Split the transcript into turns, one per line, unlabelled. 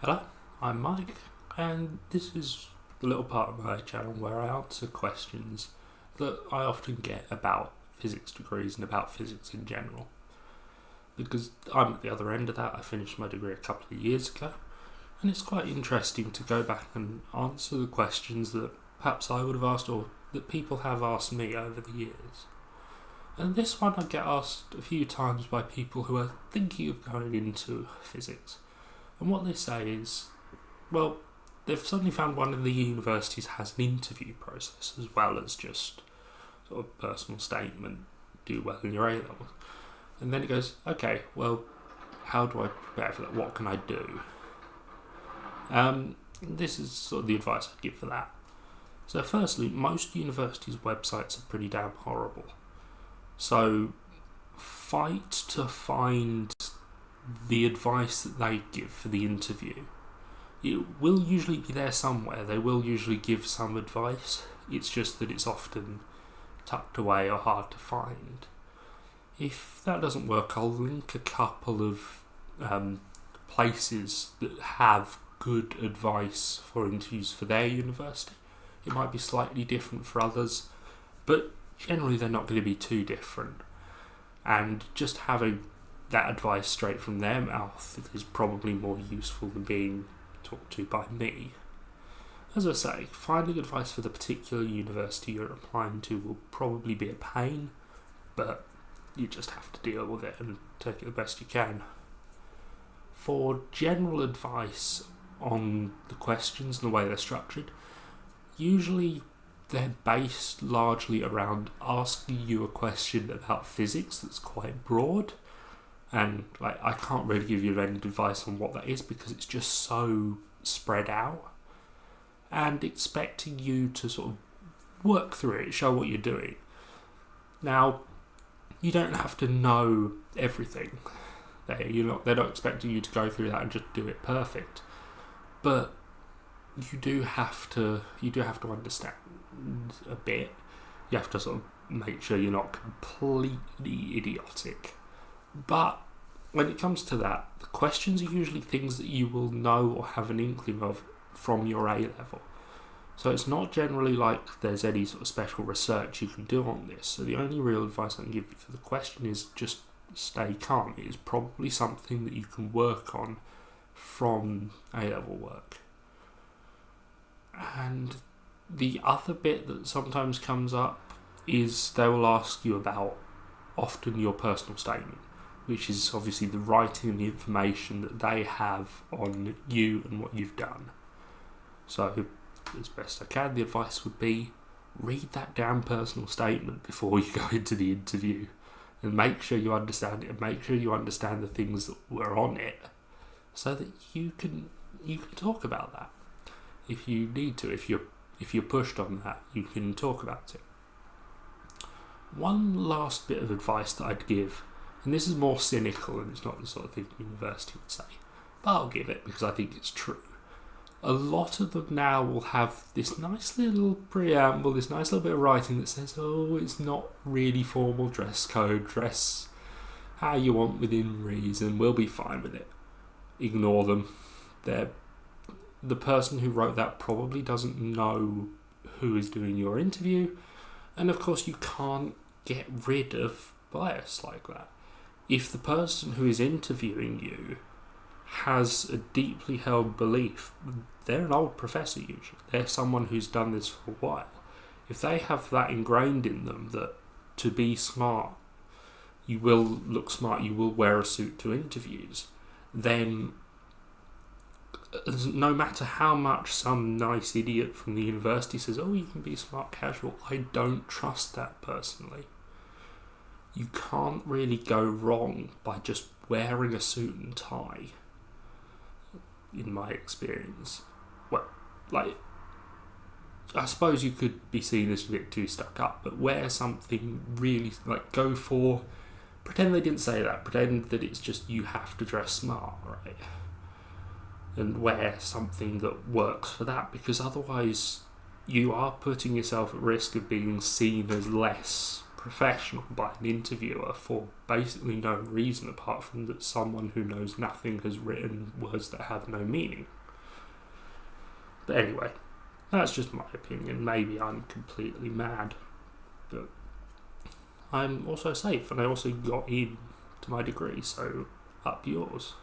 Hello, I'm Mike, and this is the little part of my channel where I answer questions that I often get about physics degrees and about physics in general. Because I'm at the other end of that, I finished my degree a couple of years ago, and it's quite interesting to go back and answer the questions that perhaps I would have asked or that people have asked me over the years. And this one I get asked a few times by people who are thinking of going into physics. And what they say is, well, they've suddenly found one of the universities has an interview process as well as just sort of personal statement, do well in your A-levels. And then it goes, okay, well, how do I prepare for that? What can I do? This is sort of the advice I'd give for that. So firstly, most universities' websites are pretty damn horrible. So fight to find the advice that they give for the interview. It will usually be there somewhere. They will usually give some advice. It's just that it's often tucked away or hard to find. If that doesn't work, I'll link a couple of places that have good advice for interviews for their university. It might be slightly different for others, but generally they're not going to be too different. And just having that advice straight from their mouth is probably more useful than being talked to by me. As I say, finding advice for the particular university you're applying to will probably be a pain, but you just have to deal with it and take it the best you can. For general advice on the questions and the way they're structured, usually they're based largely around asking you a question about physics that's quite broad. And I can't really give you any advice on what that is because it's just so spread out. And expecting you to sort of work through it, show what you're doing. Now, you don't have to know everything. They're not expecting you to go through that and just do it perfect. But you do have to understand a bit. You have to sort of make sure you're not completely idiotic. But when it comes to that, the questions are usually things that you will know or have an inkling of from your A-level. So it's not generally like there's any sort of special research you can do on this. So the only real advice I can give you for the question is just stay calm. It is probably something that you can work on from A-level work. And the other bit that sometimes comes up is they will ask you about often your personal statement, which is obviously the writing and the information that they have on you and what you've done. So, as best I can, the advice would be read that damn personal statement before you go into the interview and make sure you understand it and make sure you understand the things that were on it so that you can talk about that. If you need to, if you're pushed on that, you can talk about it. One last bit of advice that I'd give, and this is more cynical and it's not the sort of thing the university would say, but I'll give it because I think it's true. A lot of them now will have this nice little preamble, this nice little bit of writing that says, oh, it's not really formal dress code, dress how you want within reason, we'll be fine with it. Ignore them. The person who wrote that probably doesn't know who is doing your interview, and of course you can't get rid of bias like that. If the person who is interviewing you has a deeply held belief, they're an old professor usually, they're someone who's done this for a while. If they have that ingrained in them that to be smart, you will look smart, you will wear a suit to interviews, then no matter how much some nice idiot from the university says, oh, you can be smart casual, I don't trust that personally. You can't really go wrong by just wearing a suit and tie, in my experience. Well, I suppose you could be seen as a bit too stuck up, but wear something really, pretend they didn't say that, pretend that it's just you have to dress smart, right? And wear something that works for that, because otherwise you are putting yourself at risk of being seen as less professional by an interviewer for basically no reason apart from that someone who knows nothing has written words that have no meaning. But anyway, that's just my opinion. Maybe I'm completely mad, but I'm also safe and I also got in to my degree, so up yours.